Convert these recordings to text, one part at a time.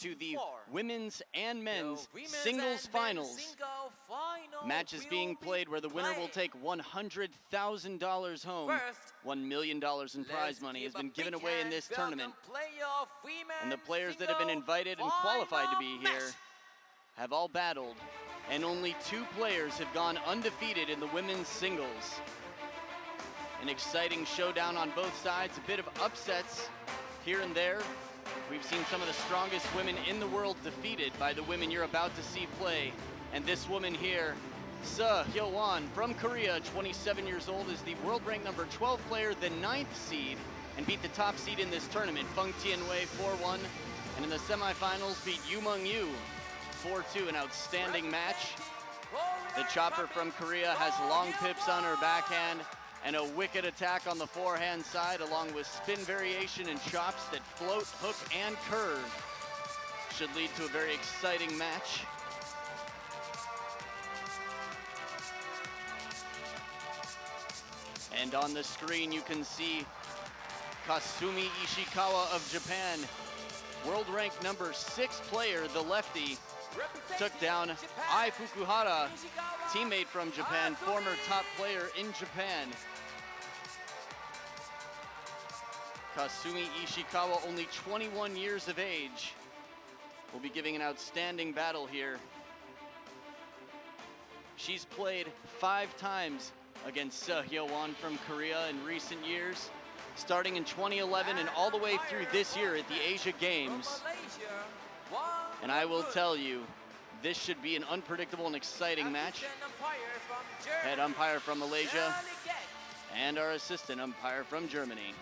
to the women's and men's singles finals. Matches being played where the winner will take $100,000 home. $1 million in prize money has been given away in this tournament. And the players that have been invited and qualified to be here have all battled, and only 2 players have gone undefeated in the women's singles. An exciting showdown on both sides, a bit of upsets here and there. We've seen some of the strongest women in the world defeated by the women you're about to see play. And this woman here, Hyowon from Korea, 27 years old, is the world ranked number 12 player, the 9th seed, and beat the top seed in this tournament, Feng Tianwei 4-1. And in the semifinals beat Yu Meng-yu 4-2, an outstanding match. The chopper from Korea has long pips on her backhand and a wicked attack on the forehand side, along with spin variation and chops that float, hook, and curve. Should lead to a very exciting match. And on the screen you can see Kasumi Ishikawa of Japan, world ranked number 6 player, the lefty, took down Ai Fukuhara, teammate from Japan, former top player in Japan. Kasumi Ishikawa, only 21 years of age, will be giving an outstanding battle here. She's played 5 times against Hyowon from Korea in recent years, starting in 2011 and all the way through this year at the Asia Games. And I will tell you, this should be an unpredictable and exciting match. Head umpire from Malaysia and our assistant umpire from Germany.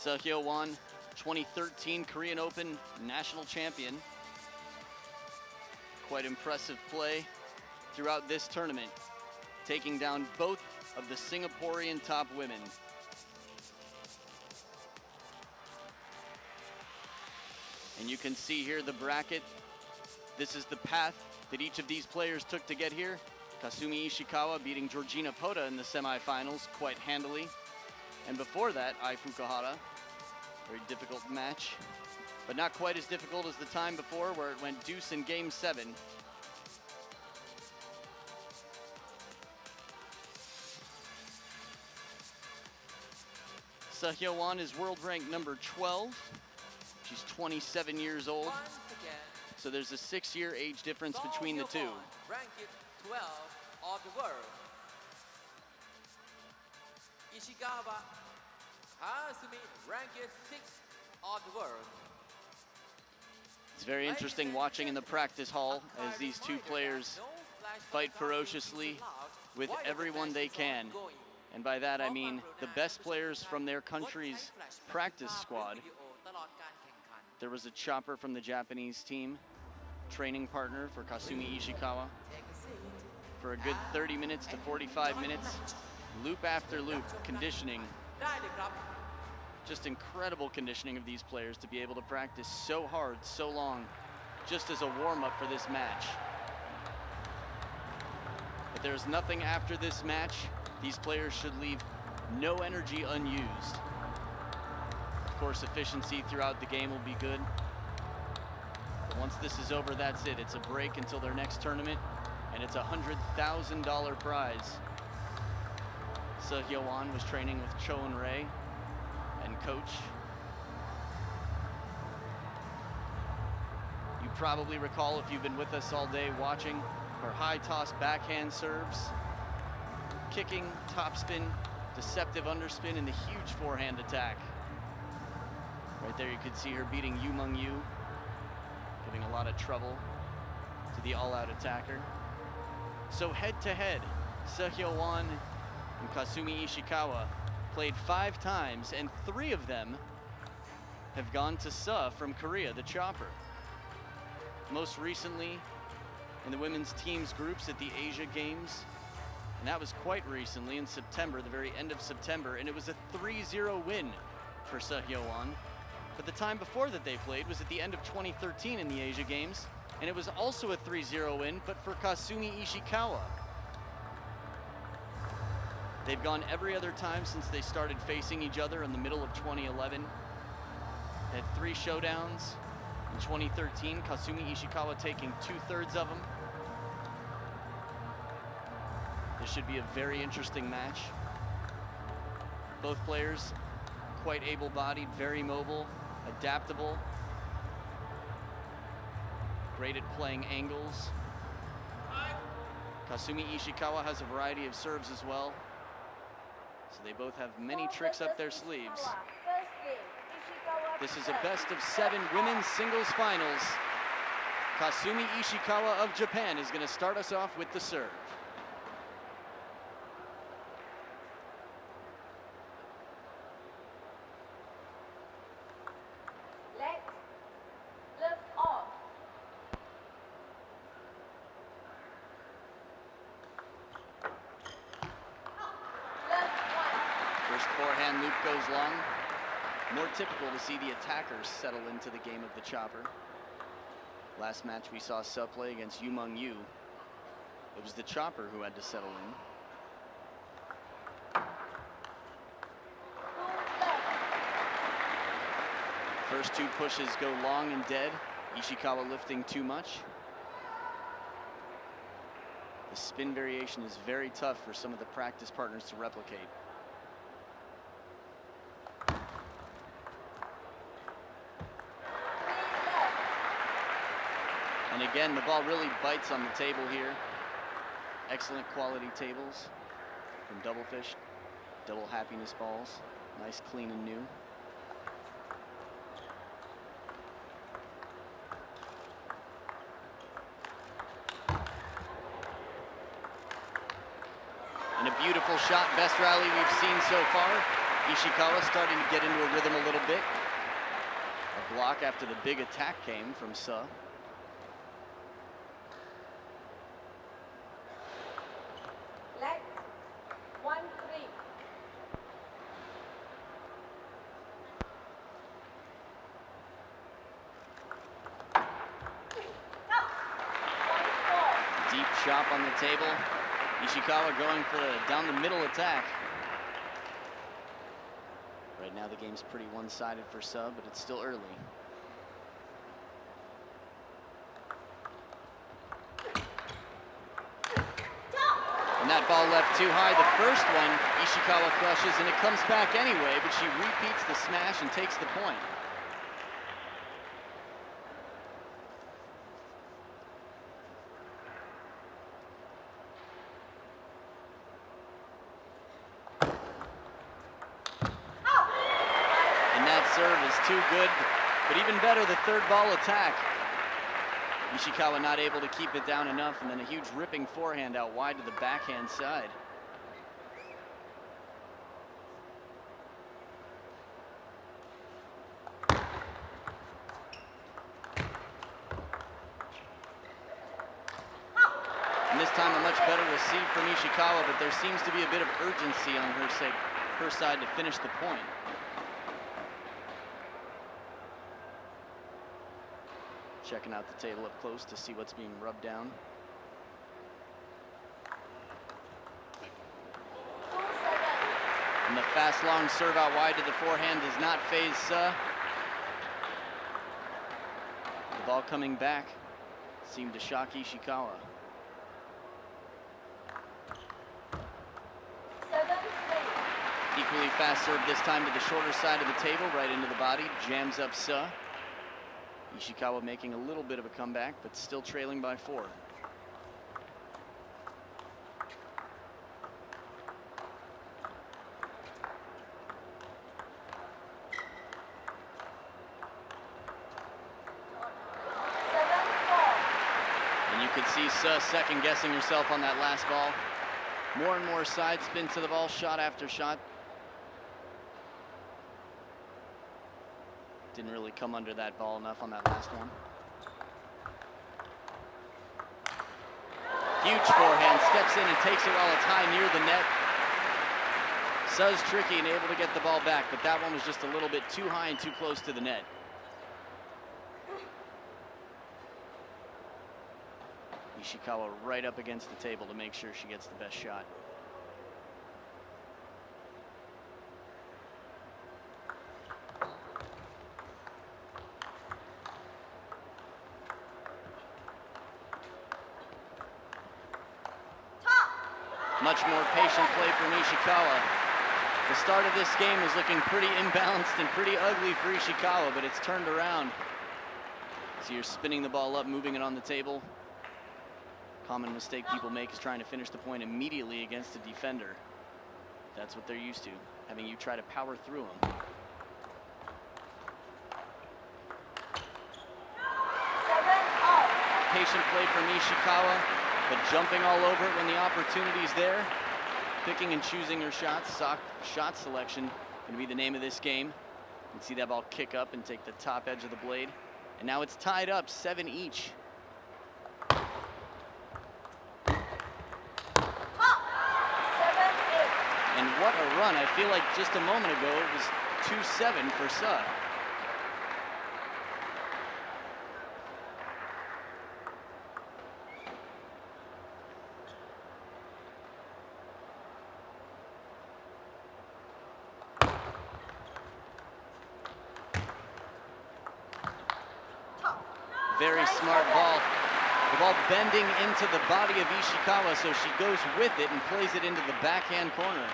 Hyowon, 2013 Korean Open national champion. Quite impressive play throughout this tournament, taking down both of the Singaporean top women. And you can see here the bracket. This is the path that each of these players took to get here. Kasumi Ishikawa beating Georgina Pota in the semifinals quite handily. And before that, Ai Fukuhara. Very difficult match, but not quite as difficult as the time before where it went deuce in game 7. Hyowon is world ranked number 12. She's 27 years old. So there's a 6-year age difference between the two. Ranked 12 of the world. Ishikawa, Kasumi, ranked 6th of the world. It's very interesting watching in the practice hall as these two players fight ferociously with everyone they can. And by that I mean the best players from their country's practice squad. There was a chopper from the Japanese team, training partner for Kasumi Ishikawa, for a good 30 minutes to 45 minutes, loop after loop, conditioning. Just incredible conditioning of these players to be able to practice so hard, so long, just as a warm-up for this match. But there's nothing after this match. These players should leave no energy unused. Of course, efficiency throughout the game will be good. But once this is over, that's it. It's a break until their next tournament, and it's a $100,000 prize. Hyowon was training with Cho and Ray and coach. You probably recall, if you've been with us all day watching, her high toss backhand serves, kicking, topspin, deceptive underspin, and the huge forehand attack. Right there you could see her beating Yu Meng-yu, giving a lot of trouble to the all-out attacker. So head-to-head, Hyowon and Kasumi Ishikawa played 5 times, and 3 of them have gone to from Korea, the chopper. Most recently in the women's teams groups at the Asia Games, and that was quite recently in September, the very end of September, and it was a 3-0 win for Hyowon. But the time before that they played was at the end of 2013 in the Asia Games, and it was also a 3-0 win, but for Kasumi Ishikawa. They've gone every other time since they started facing each other in the middle of 2011. Had 3 showdowns. In 2013, Kasumi Ishikawa taking 2/3 of them. This should be a very interesting match. Both players quite able-bodied, very mobile, adaptable, great at playing angles. Kasumi Ishikawa has a variety of serves as well, so they both have many tricks up their sleeves. This is a best-of-7 women's singles finals. Kasumi Ishikawa of Japan is going to start us off with the serve. First forehand loop goes long. More typical to see the attackers settle into the game of the chopper. Last match we saw Suh play against Hyowon. It was the chopper who had to settle in. First 2 pushes go long and dead. Ishikawa lifting too much. The spin variation is very tough for some of the practice partners to replicate. And again, the ball really bites on the table here. Excellent quality tables from Double Fish, double happiness balls. Nice, clean, and new. And a beautiful shot, best rally we've seen so far. Ishikawa starting to get into a rhythm a little bit. A block after the big attack came from Suh. Deep chop on the table. Ishikawa going for a down the middle attack. Right now the game's pretty one-sided for Suh, but it's still early. And that ball left too high. The first one, Ishikawa crushes, and it comes back anyway, but she repeats the smash and takes the point. Serve is too good, but even better, the third ball attack. Ishikawa not able to keep it down enough, and then a huge ripping forehand out wide to the backhand side. And this time a much better receive from Ishikawa, but there seems to be a bit of urgency on her side to finish the point. Checking out the table up close to see what's being rubbed down. And the fast long serve out wide to the forehand does not faze Suh. The ball coming back seemed to shock Ishikawa. Equally fast serve this time to the shorter side of the table, right into the body, jams up Suh. Ishikawa making a little bit of a comeback, but still trailing by 4. And you could see Suh second-guessing herself on that last ball. More and more side spin to the ball, shot after shot. Didn't really come under that ball enough on that last one. Huge forehand, steps in and takes it while it's high near the net. Suh's tricky and able to get the ball back, but that one was just a little bit too high and too close to the net. Ishikawa right up against the table to make sure she gets the best shot. Much more patient play from Ishikawa. The start of this game was looking pretty imbalanced and pretty ugly for Ishikawa, but it's turned around. So you're spinning the ball up, moving it on the table. Common mistake people make is trying to finish the point immediately against a defender. That's what they're used to, having you try to power through them. Patient play from Ishikawa, but jumping all over it when the opportunity's there. Picking and choosing her shots. Shot selection going to be the name of this game. You can see that ball kick up and take the top edge of the blade. And now it's tied up, 7 each. And what a run. I feel like just a moment ago it was 2-7 for Suh. Very smart ball. The ball bending into the body of Ishikawa, so she goes with it and plays it into the backhand corner.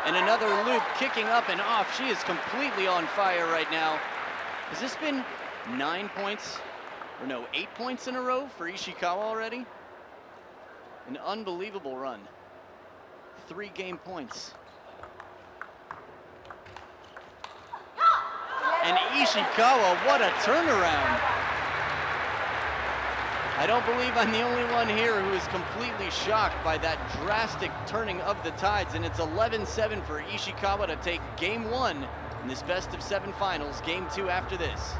And another loop kicking up and off. She is completely on fire right now. Has this been 9 points? Or no, 8 points in a row for Ishikawa already? An unbelievable run. 3 game points. And Ishikawa, what a turnaround. I don't believe I'm the only one here who is completely shocked by that drastic turning of the tides, and it's 11-7 for Ishikawa to take game 1 in this best of 7 finals, game 2 after this.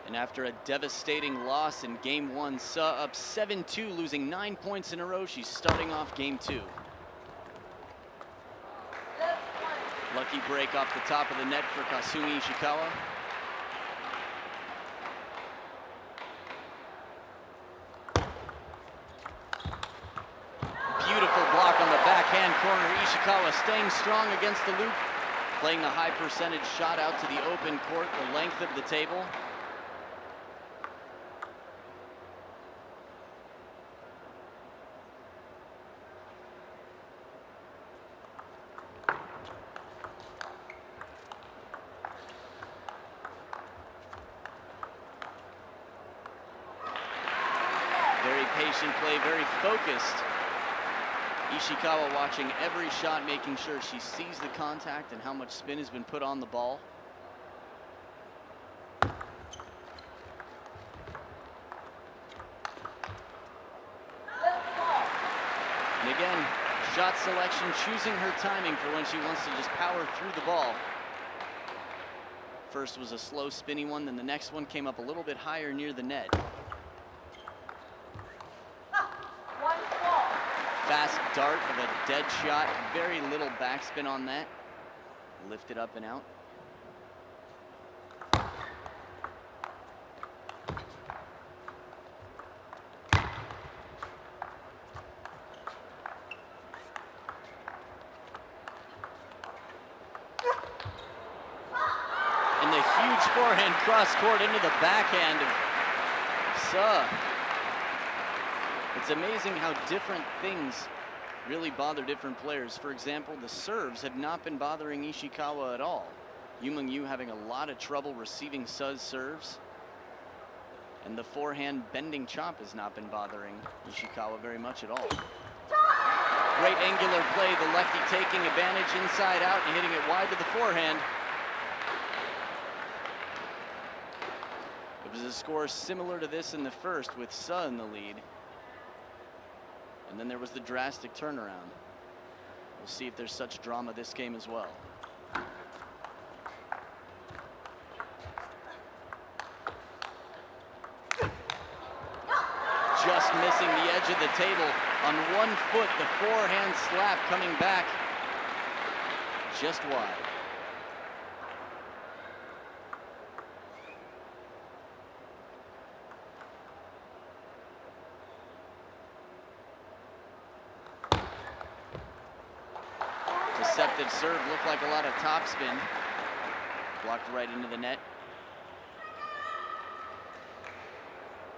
And after a devastating loss in game 1, Suh up 7-2, losing 9 points in a row. She's starting off game 2. Lucky break off the top of the net for Kasumi Ishikawa. Beautiful block on the backhand corner. Ishikawa staying strong against the loop, playing the high percentage shot out to the open court, the length of the table. Very patient play, very focused. Ishikawa watching every shot, making sure she sees the contact and how much spin has been put on the ball. And again, shot selection, choosing her timing for when she wants to just power through the ball. First was a slow spinny one, then the next one came up a little bit higher near the net. Fast dart of a dead shot, very little backspin on that. Lifted up and out. And the huge forehand cross court into the backhand of Suh. It's amazing how different things really bother different players. For example, the serves have not been bothering Ishikawa at all. Yu Meng-yu having a lot of trouble receiving Suh's serves. And the forehand bending chop has not been bothering Ishikawa very much at all. Great angular play, the lefty taking advantage inside out and hitting it wide to the forehand. It was a score similar to this in the first with Suh in the lead. And then there was the drastic turnaround. We'll see if there's such drama this game as well. Just missing the edge of the table on 1 foot. The forehand slap coming back just wide. Deceptive serve, looked like a lot of topspin. Blocked right into the net.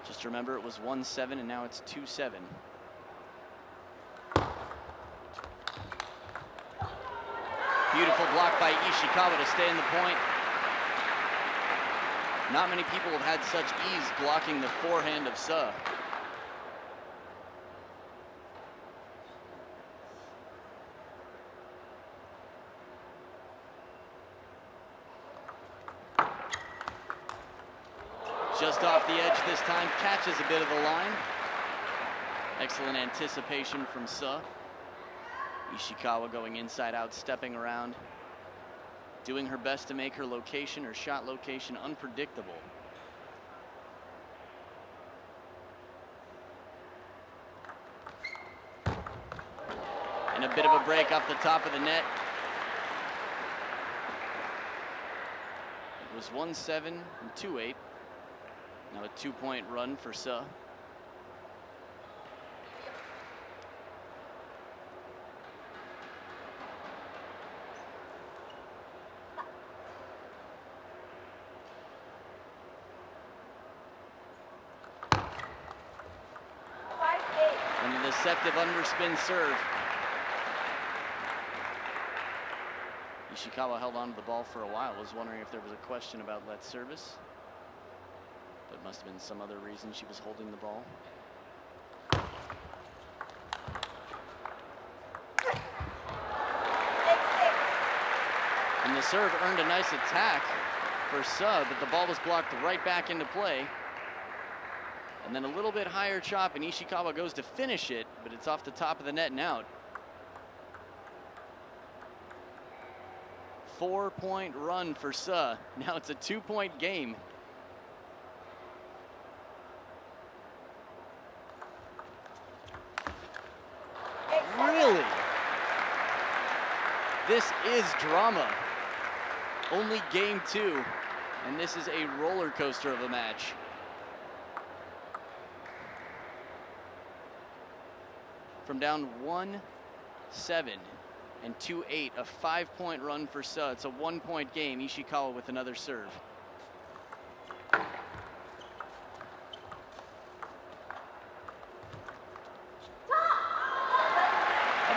Just remember, it was 1-7 and now it's 2-7. Beautiful block by Ishikawa to stay in the point. Not many people have had such ease blocking the forehand of Suh. Just off the edge this time, catches a bit of the line. Excellent anticipation from Suh. Ishikawa going inside out, stepping around, doing her best to make her location, her shot location, unpredictable. And a bit of a break off the top of the net. It was 1-7 and 2-8. Now a 2-point run for Suh. And a deceptive underspin serve. Ishikawa held on to the ball for a while. Was wondering if there was a question about let service. But it must have been some other reason she was holding the ball. And the serve earned a nice attack for Suh, but the ball was blocked right back into play. And then a little bit higher chop, and Ishikawa goes to finish it, but it's off the top of the net and out. 4-point run for Suh. Now it's a 2-point game. Really? This is drama. Only game 2, and this is a roller coaster of a match. From down 1-7 and 2-8, a 5-point run for Suh. It's a 1-point game. Ishikawa with another serve. A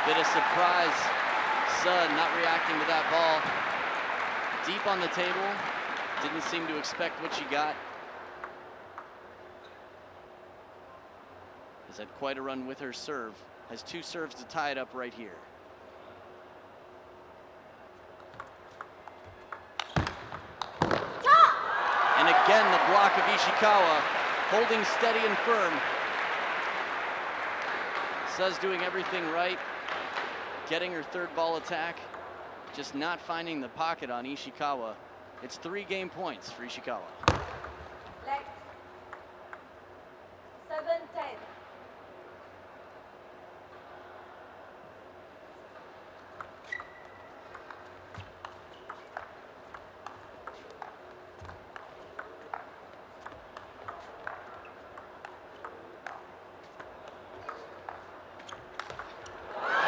bit of surprise. Suh not reacting to that ball. Deep on the table. Didn't seem to expect what she got. Has had quite a run with her serve. Has 2 serves to tie it up right here. And again, the block of Ishikawa, holding steady and firm. Suh's doing everything right, getting her 3rd ball attack, just not finding the pocket on Ishikawa. It's 3 game points for Ishikawa. Left. 7-10.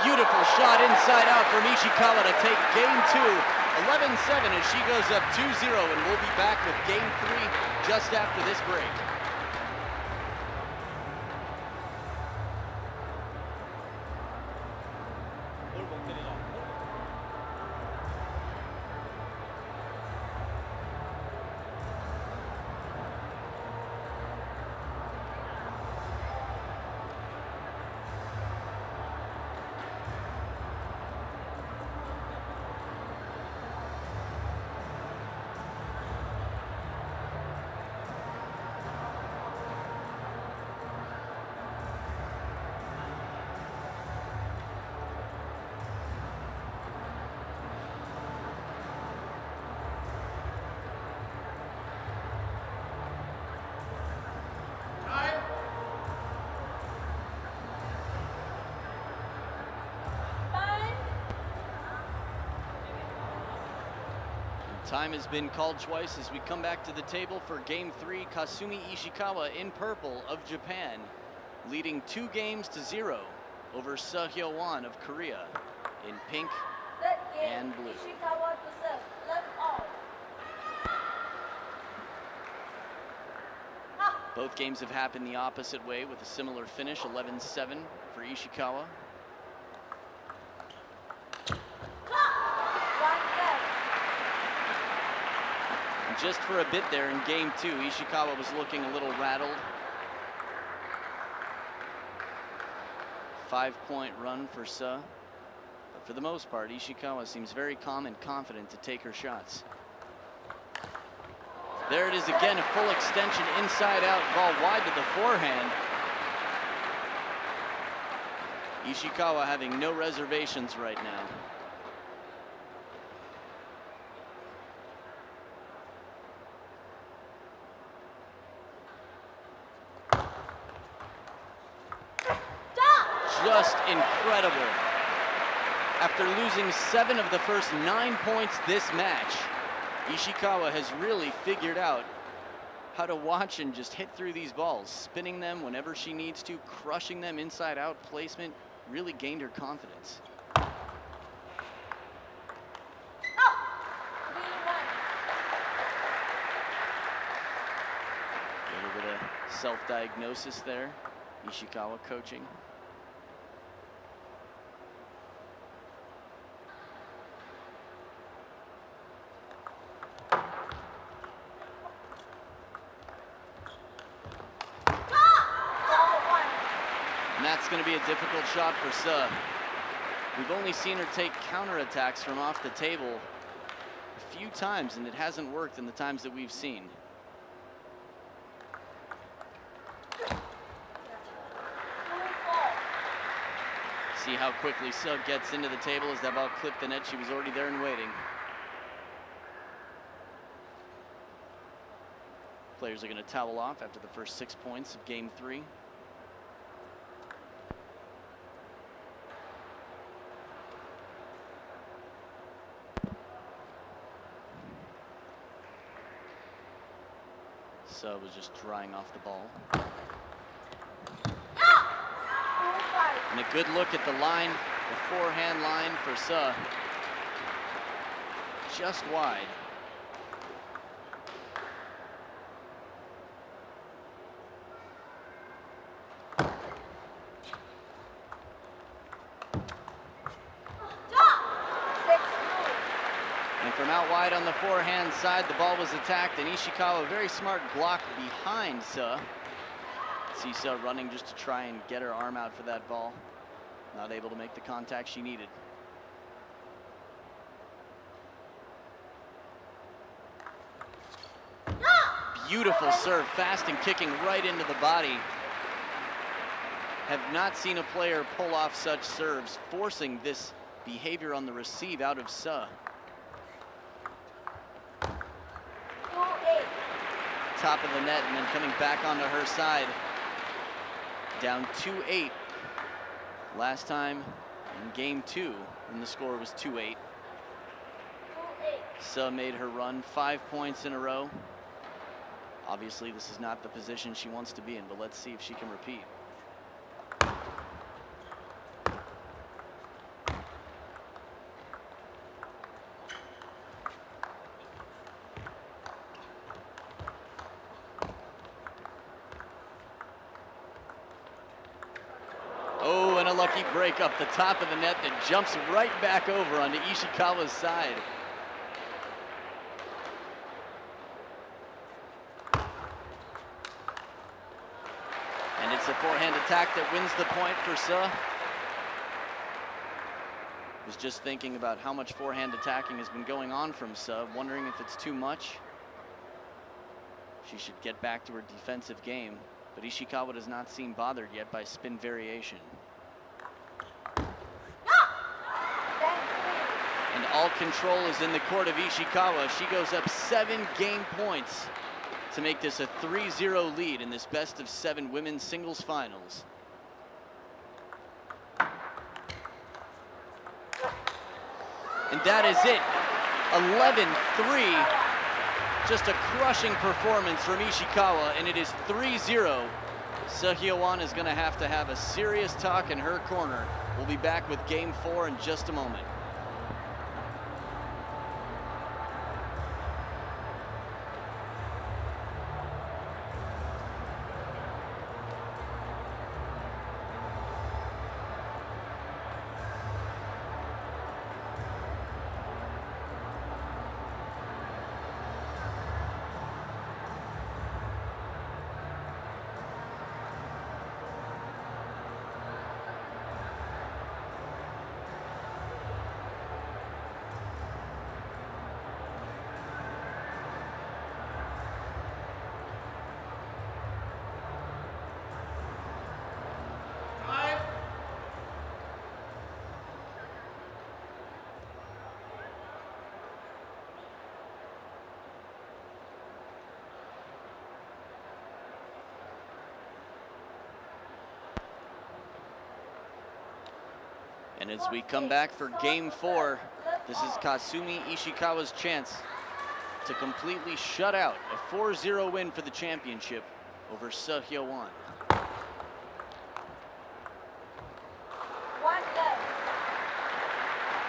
Beautiful shot inside out from Ishikawa to take game 2, 11-7 as she goes up 2-0, and we'll be back with game 3 just after this break. Time has been called twice as we come back to the table for Game 3. Kasumi Ishikawa in purple of Japan, leading 2-0 over Hyowon of Korea in pink Third game, and blue. Ishikawa to serve. Love all. Both games have happened the opposite way with a similar finish, 11-7 for Ishikawa. And just for a bit there in Game 2, Ishikawa was looking a little rattled. 5-point run for Suh. But for the most part, Ishikawa seems very calm and confident to take her shots. There it is again, a full extension inside out, ball wide to the forehand. Ishikawa having no reservations right now. Just incredible. After losing 7 of the first 9 points this match, Ishikawa has really figured out how to watch and just hit through these balls, spinning them whenever she needs to, crushing them inside out placement, really gained her confidence. A little bit of self-diagnosis there, Ishikawa coaching. And that's going to be a difficult shot for Suh. We've only seen her take counterattacks from off the table a few times, and it hasn't worked in the times that we've seen. See how quickly Suh gets into the table as that ball clipped the net. She was already there and waiting. Players are going to towel off after the first 6 points of Game 3. Suh was just drying off the ball. And a good look at the line, the forehand line for Suh. Just wide. And from out wide on the forehand side, the ball was attacked, and Ishikawa, very smart block behind Suh. See Suh running just to try and get her arm out for that ball. Not able to make the contact she needed. Beautiful serve, fast and kicking right into the body. Have not seen a player pull off such serves, forcing this behavior on the receive out of Suh. Top of the net and then coming back onto her side. Down 2-8. Last time in Game 2 when the score was 2-8. Suh made her run 5 points in a row. Obviously this is not the position she wants to be in, but let's see if she can repeat. Oh, and a lucky break up the top of the net that jumps right back over onto Ishikawa's side. And it's a forehand attack that wins the point for Suh. Was just thinking about how much forehand attacking has been going on from Suh, wondering if it's too much. She should get back to her defensive game, but Ishikawa does not seem bothered yet by spin variation. And all control is in the court of Ishikawa. She goes up 7 game points to make this a 3-0 lead in this best of 7 women's singles finals. And that is it. 11-3. Just a crushing performance from Ishikawa, and it is 3-0. Hyowon is going to have a serious talk in her corner. We'll be back with Game 4 in just a moment. And as we come back for Game 4, this is Kasumi Ishikawa's chance to completely shut out a 4-0 win for the championship over Hyowon.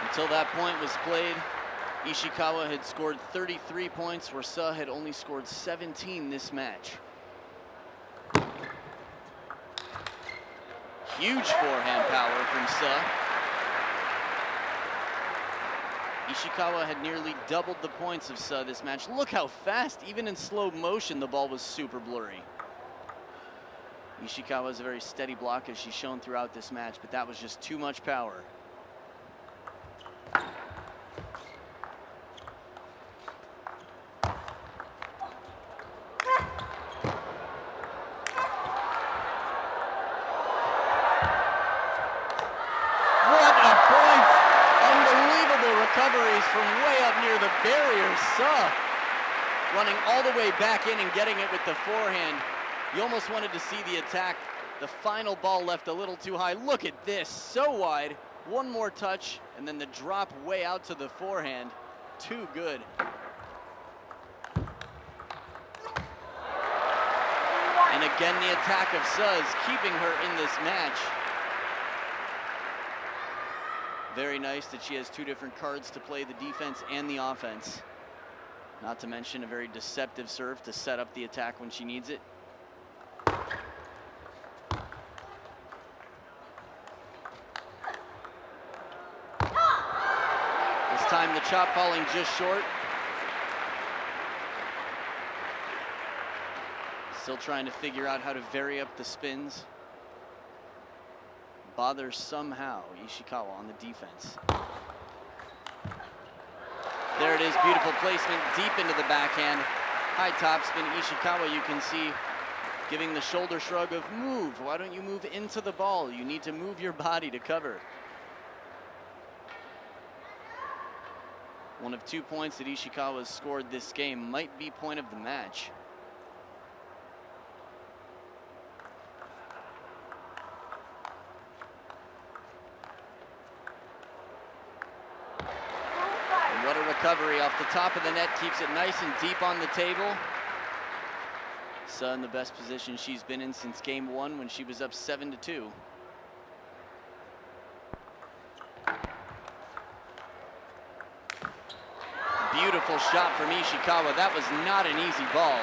Until that point was played, Ishikawa had scored 33 points, where Suh had only scored 17 this match. Huge forehand power from Suh. Ishikawa had nearly doubled the points of Suh this match. Look how fast, even in slow motion, the ball was super blurry. Ishikawa is a very steady block, as she's shown throughout this match, but that was just too much power. Recoveries from way up near the barrier. Suh running all the way back in and getting it with the forehand. You almost wanted to see the attack. The final ball left a little too high. Look at this, so wide. One more touch, and then the drop way out to the forehand. Too good. And again, the attack of Suh is keeping her in this match. Very nice that she has two different cards to play, the defense and the offense. Not to mention a very deceptive serve to set up the attack when she needs it. This time the chop falling just short. Still trying to figure out how to vary up the spins. Bothers somehow Ishikawa on the defense. There it is, beautiful placement deep into the backhand. High topspin. Ishikawa, you can see, giving the shoulder shrug of move. Why don't you move into the ball? You need to move your body to cover. One of 2 points that Ishikawa has scored this game might be point of the match. What a recovery off the top of the net, keeps it nice and deep on the table. Suh in the best position she's been in since Game 1 when she was up 7-2. Beautiful shot from Ishikawa. That was not an easy ball.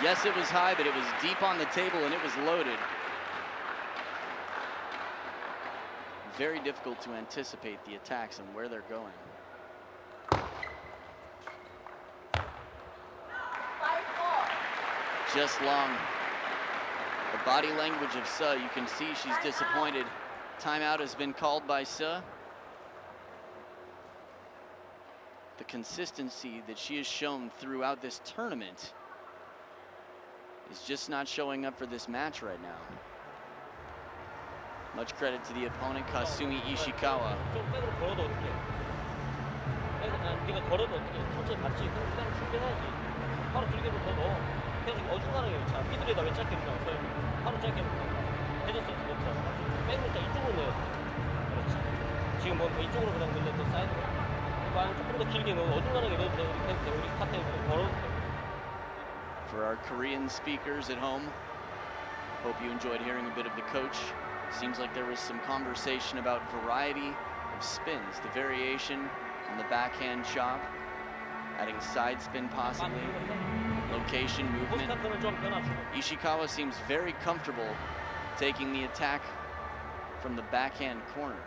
Yes, it was high, but it was deep on the table and it was loaded. Very difficult to anticipate the attacks and where they're going. Just long. The body language of Suh, you can see she's disappointed. Timeout has been called by Suh. The consistency that she has shown throughout this tournament is just not showing up for this match right now. Much credit to the opponent, Kasumi Ishikawa. 어중간하게 자 삐뚤에다 왜 짧게 넣었어요? 바로 짧게 해줬어요. 자 백을 자 이쪽으로 넣어요. 그렇지. 지금 뭐 이쪽으로 그냥 늘려도 사이드로 아니면 조금 더 길게 넣어 어중간하게 넣어도 돼. 우리 카페 걸어도 돼. For our Korean speakers at home, hope you enjoyed hearing a bit of the coach. Seems like there was some conversation about variety of spins, the variation on the backhand chop, adding side spin possibly, location, movement. 포스트는 좀 변화줘. Ishikawa seems very comfortable taking the attack from the backhand corner.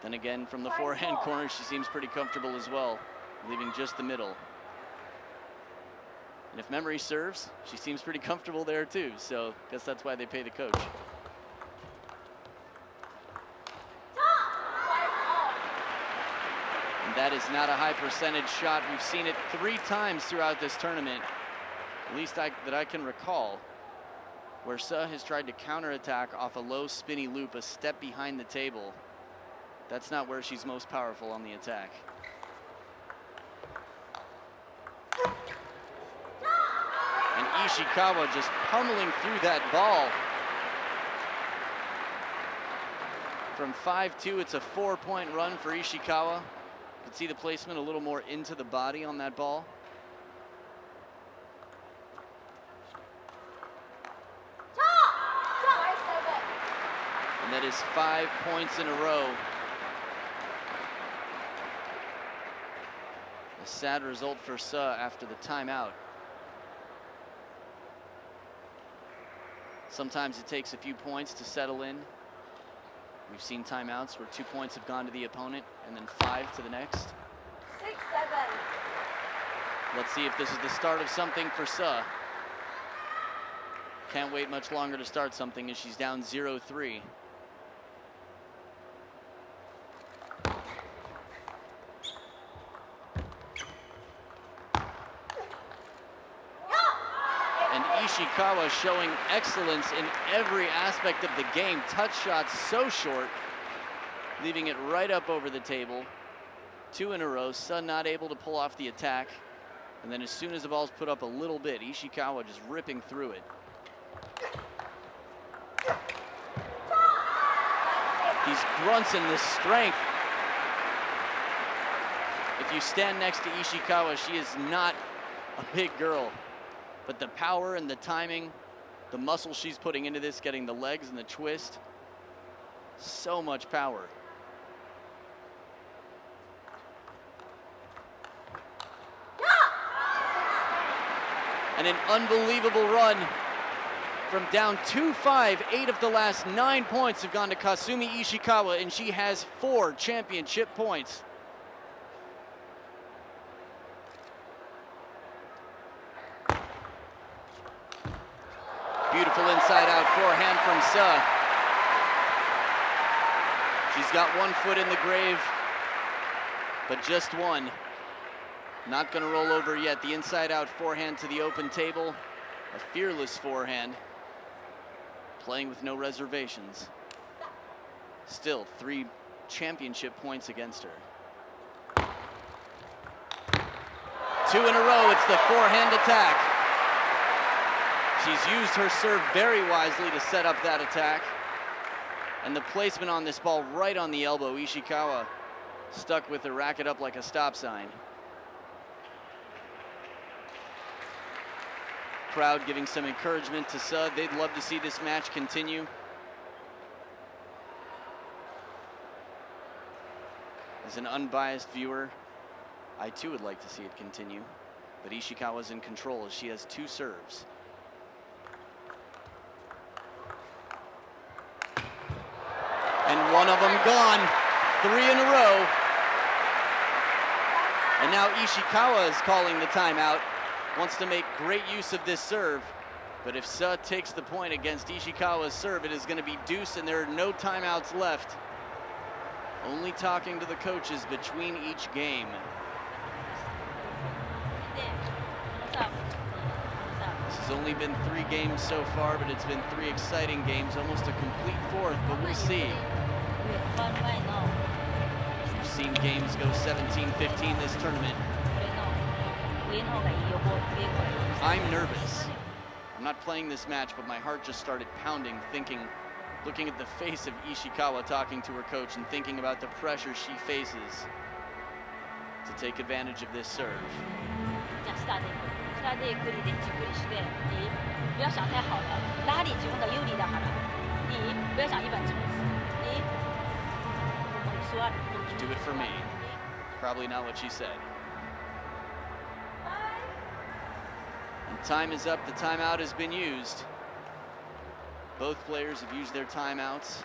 Then again, from the forehand corner, she seems pretty comfortable as well, leaving just the middle. And if memory serves, she seems pretty comfortable there too, so I guess that's why they pay the coach. And that is not a high percentage shot. We've seen it 3 times throughout this tournament, at least that I can recall, where Suh has tried to counterattack off a low spinny loop a step behind the table. That's not where she's most powerful on the attack. And Ishikawa just pummeling through that ball. From 5-2, it's a 4-point run for Ishikawa. You can see the placement a little more into the body on that ball. And that is 5 points in a row. A sad result for Suh after the timeout. Sometimes it takes a few points to settle in. We've seen timeouts where 2 points have gone to the opponent and then 5 to the next. 6-7. Let's see if this is the start of something for Suh. Can't wait much longer to start something as she's down 0-3. And Ishikawa showing excellence in every aspect of the game. Touch shots so short, leaving it right up over the table. 2 in a row. Suh not able to pull off the attack. And then as soon as the ball's put up a little bit, Ishikawa just ripping through it. These grunts and this strength. If you stand next to Ishikawa, she is not a big girl. But the power and the timing, the muscle she's putting into this, getting the legs and the twist, so much power. And an unbelievable run from down 2-5. 8 of the last 9 points have gone to Kasumi Ishikawa, and she has 4 championship points. Beautiful inside-out forehand from Suh. She's got 1 foot in the grave, but just 1. Not gonna roll over yet. The inside-out forehand to the open table. A fearless forehand. Playing with no reservations. Still 3 championship points against her. 2 in a row, it's the forehand attack. She's used her serve very wisely to set up that attack. And the placement on this ball right on the elbow. Ishikawa stuck with the racket up like a stop sign. Crowd giving some encouragement to Suh. They'd love to see this match continue. As an unbiased viewer, I too would like to see it continue. But Ishikawa's in control as she has 2 serves. And 1 of them gone. 3 in a row. And now Ishikawa is calling the timeout. Wants to make great use of this serve. But if Suh takes the point against Ishikawa's serve, it is going to be deuce, and there are no timeouts left. Only talking to the coaches between each game. This has only been 3 games so far, but it's been 3 exciting games, almost a complete 4th, but we'll see. We've seen games go 17-15 this tournament. I'm nervous. I'm not playing this match, but my heart just started pounding, thinking Looking at the face of Ishikawa talking to her coach and thinking about the pressure she faces to take advantage of this serve. 下地下地繰りでじっくりして你不要想太好了，哪里自分的有利的好了，你不要想一本层次，你我说 Do it for me. Probably not what she said. And time is up. The timeout has been used. Both players have used their timeouts.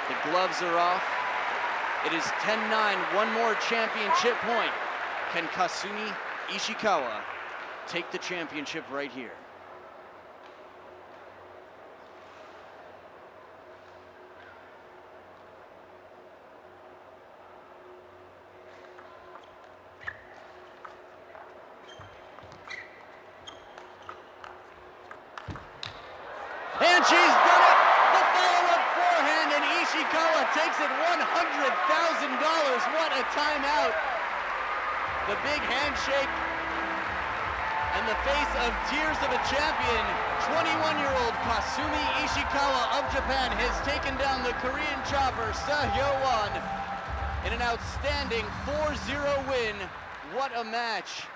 The gloves are off. It is 10-9, one more championship point. Can Kasumi Ishikawa take the championship right here? And she's done it! The follow-up forehand, and Ishikawa takes it $100,000. What a timeout! The big handshake and the face of tears of a champion. 21-year-old Kasumi Ishikawa of Japan has taken down the Korean chopper Hyowon in an outstanding 4-0 win. What a match!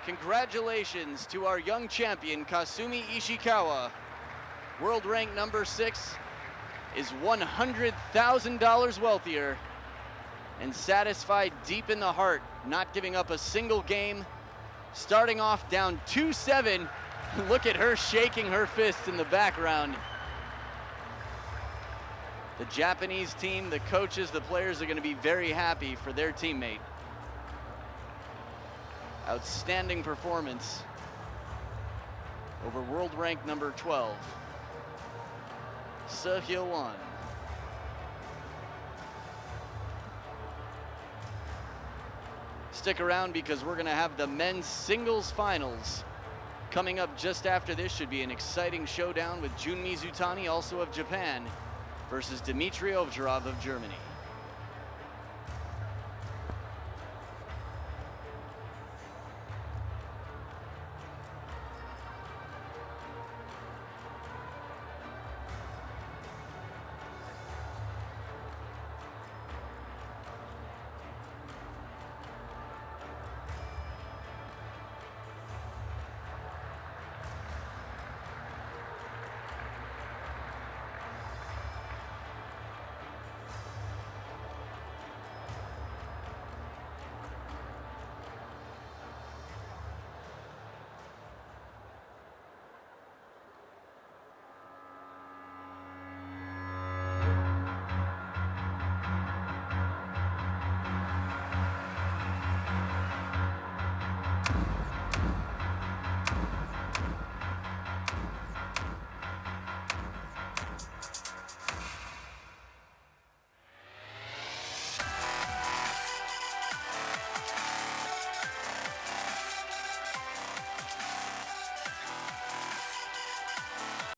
Congratulations to our young champion Kasumi Ishikawa. World rank number 6 is $100,000 wealthier and satisfied deep in the heart, not giving up a single game, starting off down 2-7. Look at her shaking her fists in the background. The Japanese team, the coaches, the players are going to be very happy for their teammate. Outstanding performance over world rank number 12. Hyowon. Stick around because we're going to have the men's singles finals coming up just after this. Should be an exciting showdown with Jun Mizutani, also of Japan, versus Dmitry Ovcharov of Germany.